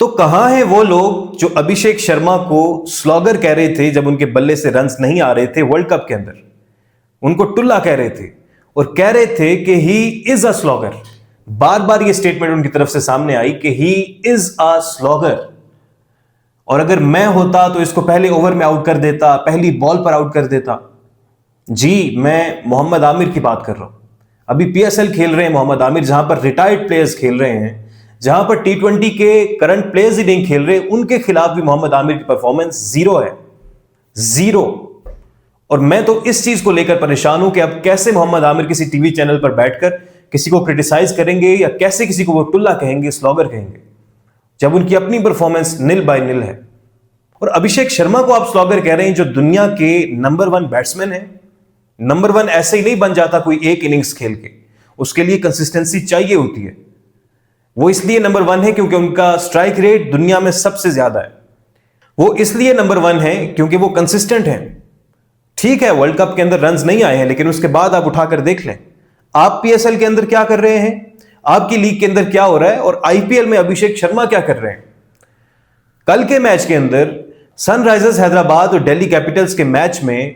तो कहां हैं वो लोग जो अभिषेक शर्मा को स्लॉगर कह रहे थे जब उनके बल्ले से रन्स नहीं आ रहे थे वर्ल्ड कप के अंदर? उनको टुल्ला कह रहे थे और कह रहे थे कि ही इज अ स्लॉगर। बार बार ये स्टेटमेंट उनकी तरफ से सामने आई कि ही इज अ स्लॉगर, और अगर मैं होता तो इसको पहले ओवर में आउट कर देता, पहली बॉल पर आउट कर देता। जी, मैं मोहम्मद आमिर की बात कर रहा हूं। अभी पीएसएल खेल रहे हैं मोहम्मद आमिर, जहां पर रिटायर्ड प्लेयर्स खेल रहे हैं, जहां पर टी20 के करंट प्लेयर्स ही नहीं खेल रहे, उनके खिलाफ भी मोहम्मद आमिर की परफॉर्मेंस जीरो है, जीरो। और मैं तो इस चीज को लेकर परेशान हूं कि अब कैसे मोहम्मद आमिर किसी टीवी चैनल पर बैठकर किसी को क्रिटिसाइज करेंगे या कैसे किसी को वो टुल्ला कहेंगे, स्लॉगर कहेंगे, जब उनकी अपनी परफॉर्मेंस निल बाय निल है। और अभिषेक शर्मा को आप स्लॉगर कह रहे हैं, जो दुनिया के नंबर 1 बैट्समैन है। नंबर 1 ऐसे ही नहीं बन जाता कोई एक इनिंग्स खेल के, उसके लिए कंसिस्टेंसी चाहिए होती है। वो इसलिए नंबर 1 है क्योंकि उनका स्ट्राइक रेट दुनिया में सबसे ज्यादा है। वो इसलिए नंबर 1 है क्योंकि वो कंसिस्टेंट है। ठीक है, वर्ल्ड कप के अंदर रन्स नहीं आए हैं, लेकिन उसके बाद आप उठाकर देख लें, आप पीएसएल के अंदर क्या कर रहे हैं, आपकी लीग के अंदर क्या हो रहा है, और आईपीएल में अभिषेक शर्मा क्या कर रहे हैं। कल के मैच के अंदर सनराइजर्स हैदराबाद और दिल्ली कैपिटल्स के मैच में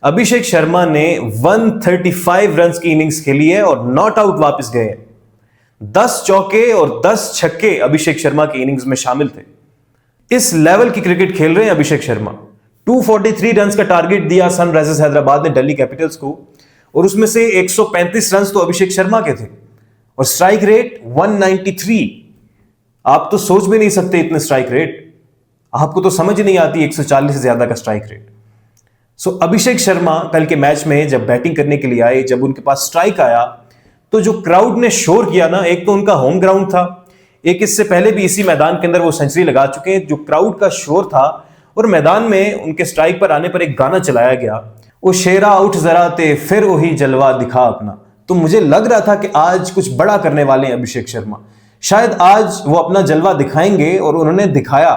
अभिषेक शर्मा ने 135 रन्स की इनिंग्स खेली है और नॉट आउट वापस गए हैं। 10 चौके और 10 छक्के अभिषेक शर्मा की इनिंग्स में शामिल थे। इस लेवल की क्रिकेट खेल रहे हैं अभिषेक शर्मा। 243 रन्स का टारगेट दिया सनराइजर्स हैदराबाद ने दिल्ली कैपिटल्स को, और उसमें से 135 रन्स तो अभिषेक शर्मा के थे, और स्ट्राइक रेट 193। आप तो सोच भी नहीं सकते इतने स्ट्राइक रेट, आपको तो समझ नहीं आती 140 से ज्यादा का स्ट्राइक रेट। सो अभिषेक शर्मा कल के मैच में जब बैटिंग करने के लिए आए, जब उनके पास स्ट्राइक आया, तो जो क्राउड ने शोर किया ना, एक तो उनका होम ग्राउंड था, एक इससे पहले भी इसी मैदान के अंदर वो सेंचुरी लगा चुके हैं। जो क्राउड का शोर था, और मैदान में उनके स्ट्राइक पर आने पर एक गाना चलाया गया, वो शेरा उठ जरा ते फिर वही जलवा दिखा अपना। तो मुझे लग रहा था कि आज कुछ बड़ा करने वाले हैं अभिषेक शर्मा, शायद आज वो अपना जलवा दिखाएंगे, और उन्होंने दिखाया।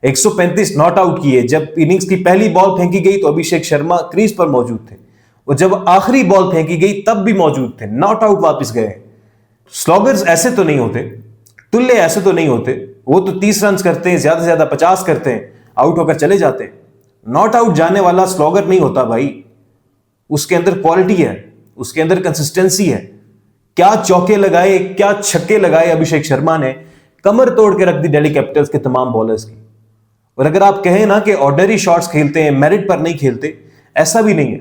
135 नॉट आउट किए। जब इनिंग्स की पहली बॉल फेंकी गई तो अभिषेक शर्मा क्रीज पर मौजूद थे, और जब आखिरी बॉल फेंकी गई तब भी मौजूद थे। नॉट आउट वापस गए। स्लॉगर्स ऐसे तो नहीं होते, टुल्ले ऐसे तो नहीं होते। वो तो 30 रन करते हैं, ज्यादा से ज्यादा 50 करते हैं, आउट होकर चले जाते हैं। नॉट आउट जाने वाला स्लॉगर नहीं होता भाई, उसके अंदर क्वालिटी है, उसके अंदर कंसिस्टेंसी है। क्या चौके लगाए, क्या छक्के लगाए अभिषेक शर्मा ने, कमर तोड़ के रख दी दिल्ली कैपिटल्स के तमाम बॉलर्स की। और अगर आप कहें ना कि ऑर्डिनरी शॉट्स खेलते हैं, मेरिट पर नहीं खेलते, ऐसा भी नहीं है।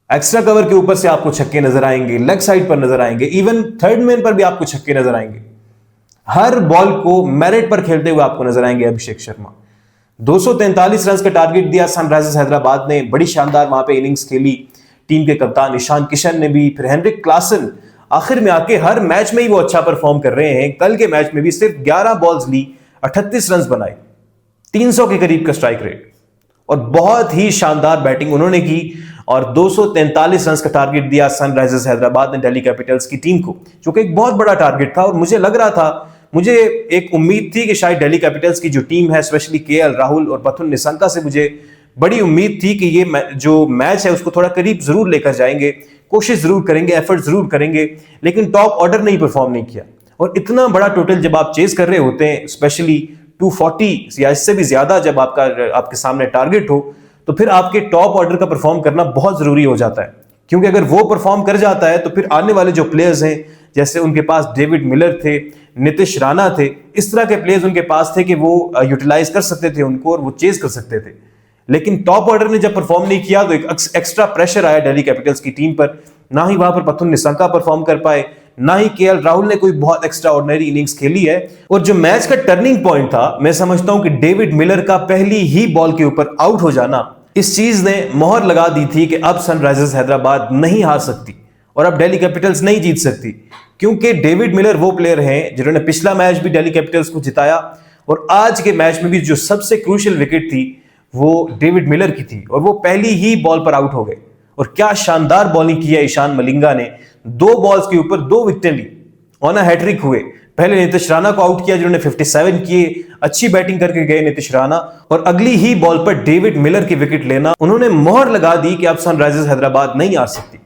एक्स्ट्रा कवर के ऊपर से आपको छक्के नजर आएंगे, लेग साइड पर नजर आएंगे, इवन थर्ड मैन पर भी आपको छक्के नजर आएंगे। हर बॉल को मेरिट पर खेलते हुए आपको नजर आएंगे अभिषेक शर्मा। 243 रन का टारगेट दिया सनराइजर्स हैदराबाद ने, बड़ी शानदार वहां पे इनिंग्स खेली टीम के कप्तान ईशान किशन ने भी, फिर हेनरिक क्लासन आखिर में आके हर मैच में ही वो अच्छा परफॉर्म कर रहे हैं। कल के मैच में भी सिर्फ 11 बॉल्स ली, 38 रन बनाए, 300 के करीब का स्ट्राइक रेट, और बहुत ही शानदार बैटिंग उन्होंने की, और 243 रन का टारगेट दिया सनराइजर्स हैदराबाद ने दिल्ली कैपिटल्स की टीम को, जो कि एक बहुत बड़ा टारगेट था। और मुझे लग रहा था, मुझे एक उम्मीद थी कि शायद दिल्ली कैपिटल्स की जो टीम है, स्पेशली केएल राहुल और पथुन निशंका से मुझे बड़ी उम्मीद थी कि ये जो मैच है उसको थोड़ा करीब जरूर लेकर जाएंगे, कोशिश जरूर करेंगे, एफर्ट जरूर करेंगे, लेकिन टॉप ऑर्डर ने ही परफॉर्म नहीं किया। और इतना बड़ा टोटल जब आप चेस कर रहे होते हैं, स्पेशली 240 या इससे भी ज्यादा जब आपके सामने टारगेट हो, तो फिर आपके टॉप ऑर्डर का परफॉर्म करना बहुत जरूरी हो जाता है। क्योंकि अगर वो परफॉर्म कर जाता है तो फिर आने वाले जो प्लेयर्स हैं, जैसे उनके पास डेविड मिलर थे, नीतीश राणा थे, इस तरह के प्लेयर्स उनके पास थे कि वो यूटिलाइज कर सकते थे उनको, और वो चेज कर सकते थे। लेकिन टॉप ऑर्डर ने जब परफॉर्म नहीं किया तो एक एक्स्ट्रा प्रेशर आया दिल्ली कैपिटल्स की टीम पर। ना ही वहां पर पथुन निशंका परफॉर्म कर पाए, ना ही केएल राहुल ने कोई बहुत एक्स्ट्रा ऑर्डिनरी इनिंग्स खेली है। और जो मैच का टर्निंग पॉइंट था, मैं समझता हूं कि डेविड मिलर का पहली ही बॉल के ऊपर आउट हो जाना, इस चीज ने मोहर लगा दी थी कि अब सनराइजर्स हैदराबाद नहीं हार सकती और अब दिल्ली कैपिटल्स नहीं जीत सकती। क्योंकि डेविड मिलर वो प्लेयर हैं जिन्होंने पिछला मैच भी दिल्ली कैपिटल्स को जिताया, और आज के मैच में भी जो सबसे क्रूशियल विकेट थी वो डेविड मिलर की थी, और वो पहली ही बॉल पर आउट हो गए। और क्या शानदार बॉलिंग की है ईशान मलिंगा ने, 2 बॉल्स के ऊपर 2 विकेटें ली, ऑन अ हैट्रिक हुए। पहले नीतीश राणा को आउट किया जिन्होंने 57 किए, अच्छी बैटिंग करके गए नीतीश राणा, और अगली ही बॉल पर डेविड मिलर की विकेट लेना, उन्होंने मोहर लगा दी कि अब सनराइजर्स हैदराबाद नहीं आ सकती।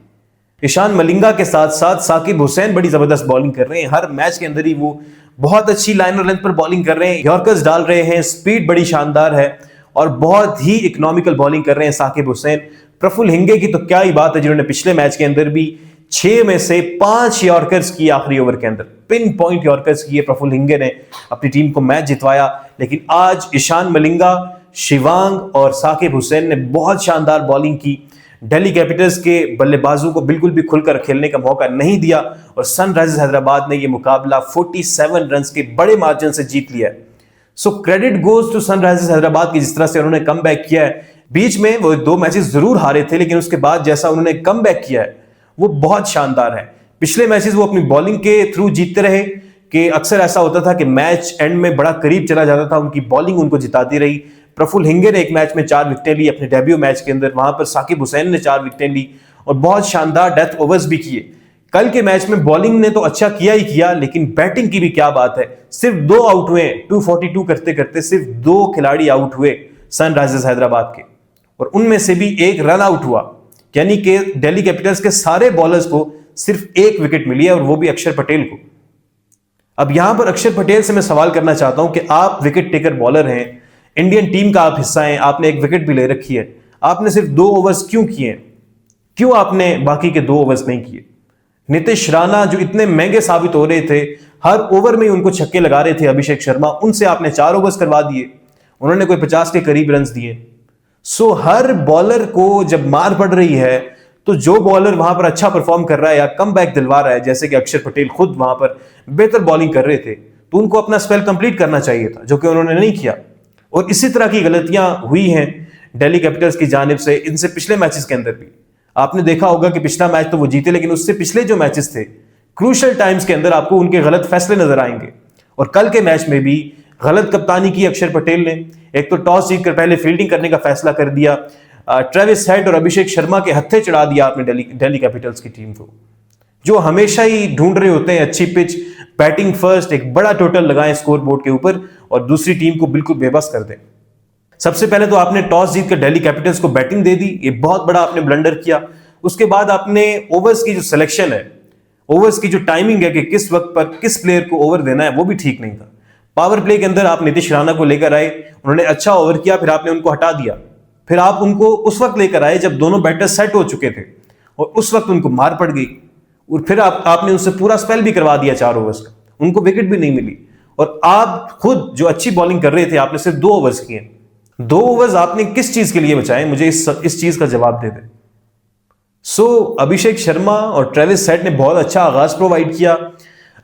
ईशान मलिंगा के साथ साथ साकिब हुसैन बड़ी जबरदस्त बॉलिंग कर रहे हैं, हर मैच के अंदर ही वो बहुत अच्छी लाइन और लेंथ पर बॉलिंग कर रहे हैं, यॉर्कर्स डाल रहे हैं, स्पीड बड़ी शानदार है और बहुत ही इकोनॉमिकल बॉलिंग कर रहे हैं साकिब हुसैन। प्रफुल्ल हिंगे की तो क्या ही बात है, जिन्होंने पिछले मैच के अंदर भी 6 में से 5 यॉर्कर्स किए आखिरी ओवर के अंदर, पिन पॉइंट यॉर्कर्स किए प्रफुल्ल हिंगे ने, अपनी टीम को मैच जितवाया। लेकिन आज ईशान मलिंगा, शिवांग और साकिब हुसैन ने बहुत शानदार बॉलिंग की, दिल्ली कैपिटल्स के बल्लेबाजों को बिल्कुल भी खुलकर खेलने का मौका नहीं दिया और सनराइजर्स हैदराबाद ने यह मुकाबला 47 रन के बड़े मार्जिन से जीत लिया। So credit goes to Sunrisers Hyderabad की, जिस तरह से उन्होंने कमबैक किया है। बीच में वो 2 मैचेस जरूर हारे थे, लेकिन उसके बाद जैसा उन्होंने कमबैक किया है वो बहुत शानदार है। पिछले मैचेस वो अपनी बॉलिंग के थ्रू जीतते रहे, कि अक्सर ऐसा होता था कि मैच एंड में बड़ा करीब चला जाता था, उनकी बॉलिंग उनको जिताती रही। प्रफुल्ल हिंगे ने एक मैच में 4 विकेटें ली अपने डेब्यू मैच के अंदर, वहां पर साकिब हुसैन ने 4 विकेटें ली और बहुत शानदार डेथ ओवर्स भी किए। कल के मैच में बॉलिंग ने तो अच्छा किया ही किया, लेकिन बैटिंग की भी क्या बात है। सिर्फ 2 आउट हुए, 242 करते करते सिर्फ 2 खिलाड़ी आउट हुए सनराइजर्स हैदराबाद के, और उनमें से भी 1 रन आउट हुआ, यानी कि दिल्ली कैपिटल्स के सारे बॉलर्स को सिर्फ 1 विकेट मिली है और वो भी अक्षर पटेल को। अब यहां पर अक्षर पटेल से मैं सवाल करना चाहता हूं कि आप विकेट टेकर बॉलर हैं, इंडियन टीम का आप हिस्सा हैं, आपने 1 विकेट भी ले रखी है, आपने सिर्फ 2 ओवर्स क्यों किए? क्यों आपने बाकी के 2 ओवर्स नहीं किए? नीतीश राणा जो इतने महंगे साबित हो रहे थे, हर ओवर में उनको छक्के लगा रहे थे अभिषेक शर्मा, उनसे आपने 4 ओवर्स करवा दिए, उन्होंने कोई 50 के करीब रन दिए। सो हर बॉलर को जब मार पड़ रही है तो जो बॉलर वहां पर अच्छा परफॉर्म कर रहा है या कम बैक दिलवा रहा है, जैसे कि अक्षर पटेल खुद वहां पर बेहतर बॉलिंग कर रहे थे, तो उनको अपना स्पेल कंप्लीट करना चाहिए था, जो कि उन्होंने नहीं किया। और इसी तरह की गलतियां हुई हैं दिल्ली कैपिटल्स की जानिब से इनसे पिछले मैचेस के अंदर भी। आपने देखा होगा कि पिछला मैच तो वो जीते, लेकिन उससे पिछले जो मैचेस थे, क्रूशियल टाइम्स के अंदर आपको उनके गलत फैसले नजर आएंगे। और कल के मैच में भी गलत कप्तानी की अक्षर पटेल ने। एक तो टॉस जीतकर पहले फील्डिंग करने का फैसला कर दिया, ट्रेविस हेड और अभिषेक शर्मा के हत्थे चढ़ा दिया आपने दिल्ली कैपिटल्स की टीम को, जो हमेशा ही ढूंढ रहे होते हैं अच्छी पिच, बैटिंग फर्स्ट, एक बड़ा टोटल लगाएं स्कोर बोर्ड के ऊपर और दूसरी टीम को बिल्कुल बेबस कर दें। सबसे पहले तो आपने टॉस जीतकर दिल्ली कैपिटल्स को बैटिंग दे दी, ये बहुत बड़ा आपने ब्लंडर किया। उसके बाद आपने ओवर्स की जो सिलेक्शन है, ओवर्स की जो टाइमिंग है कि किस वक्त पर किस प्लेयर को ओवर देना है, वो भी ठीक नहीं था। पावर प्ले के अंदर आप नीतीश राणा को लेकर आए, उन्होंने अच्छा ओवर किया, फिर आपने उनको हटा दिया। फिर आप उनको उस वक्त लेकर आए जब दोनों बैटर सेट हो चुके थे और उस वक्त उनको मार पड़ गई, और फिर आपने उनसे पूरा स्पेल भी करवा दिया 4 ओवर्स का, उनको विकेट भी नहीं मिली। और आप खुद जो अच्छी बॉलिंग कर रहे थे, आपने सिर्फ 2 ओवर्स किए। 2 ओवर्स आपने किस चीज के लिए बचाए? मुझे इस चीज का जवाब दे दें। अभिषेक शर्मा और ट्रेविस हेड ने बहुत अच्छा आगाज प्रोवाइड किया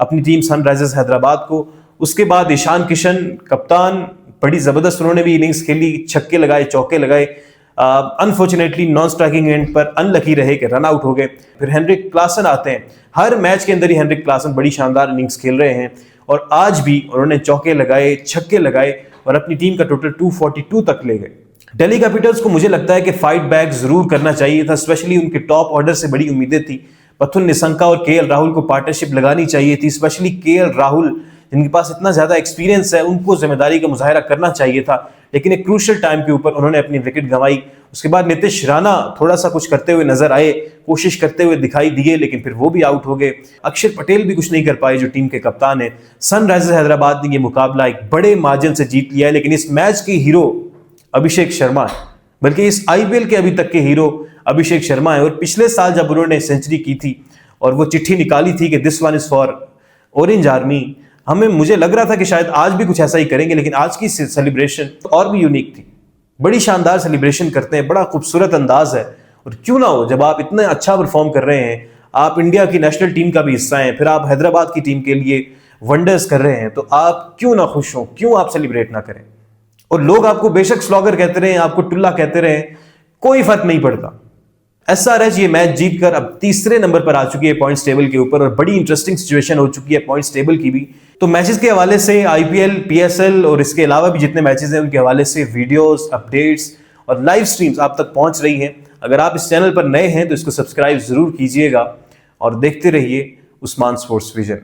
अपनी टीम सनराइजर्स हैदराबाद को। उसके बाद ईशान किशन कप्तान, बड़ी जबरदस्त उन्होंने भी इनिंग्स खेली, छक्के लगाए, चौके लगाए। अनफॉर्चुनेटली नॉन स्ट्राइकिंग एंड पर अनलकी रहे कि रन आउट हो गए। फिर हेनरिक क्लासन आते हैं, हर मैच के अंदर ही हेनरिक क्लासन बड़ी शानदार इनिंग्स खेल रहे हैं और आज भी उन्होंने चौके लगाए, छक्के लगाए और अपनी टीम का टोटल 242 तक ले गए। दिल्ली कैपिटल्स को मुझे लगता है कि फाइट बैक जरूर करना चाहिए था, स्पेशली उनके टॉप ऑर्डर से बड़ी उम्मीदें थी। पथुन निशंका और केएल राहुल को पार्टनरशिप लगानी चाहिए थी, स्पेशली केएल राहुल जिनके पास इतना ज्यादा एक्सपीरियंस है, उनको जिम्मेदारी का मुजाहरा करना चाहिए था। लेकिन एक क्रूशियल टाइम के ऊपर उन्होंने अपनी विकेट गंवाई। उसके बाद नीतीश राणा थोड़ा सा कुछ करते हुए नजर आए, कोशिश करते हुए दिखाई दिए, लेकिन फिर वो भी आउट हो गए। अक्षर पटेल भी कुछ नहीं कर पाए जो टीम के कप्तान है। सनराइजर्स हैदराबाद ने यह मुकाबला एक बड़े मार्जिन से जीत लिया है, लेकिन इस मैच के हीरो अभिषेक शर्मा है, बल्कि इस आईपीएल के अभी तक के हीरो अभिषेक शर्मा है। और पिछले साल जब उन्होंने सेंचुरी की थी और वो चिट्ठी निकाली थी कि this one is for orange army, मुझे लग रहा था कि शायद आज भी कुछ ऐसा ही करेंगे, लेकिन आज की सेलिब्रेशन तो और भी यूनिक थी। बड़ी शानदार सेलिब्रेशन करते हैं, बड़ा खूबसूरत अंदाज है। और क्यों ना हो, जब आप इतना अच्छा परफॉर्म कर रहे हैं, आप इंडिया की नेशनल टीम का भी हिस्सा हैं, फिर आप हैदराबाद की टीम के लिए वंडर्स कर रहे हैं, तो आप क्यों ना खुश हो, क्यों आप सेलिब्रेट ना करें? और लोग आपको बेशक स्लॉगर कहते रहे, आपको टुल्ला कहते रहे, कोई फर्क नहीं पड़ता। एसआरएच ये मैच जीतकर अब तीसरे नंबर पर आ चुकी है पॉइंट्स टेबल के ऊपर और बड़ी इंटरेस्टिंग सिचुएशन हो चुकी है पॉइंट्स टेबल की भी। तो मैचेस के हवाले से आईपीएल, पीएसएल और इसके अलावा भी जितने मैचेस हैं उनके हवाले से वीडियोस, अपडेट्स और लाइव स्ट्रीम्स आप तक पहुंच रही हैं। अगर आप इस चैनल पर नए हैं तो इसको सब्सक्राइब जरूर कीजिएगा और देखते रहिए उस्मान स्पोर्ट्स विजन।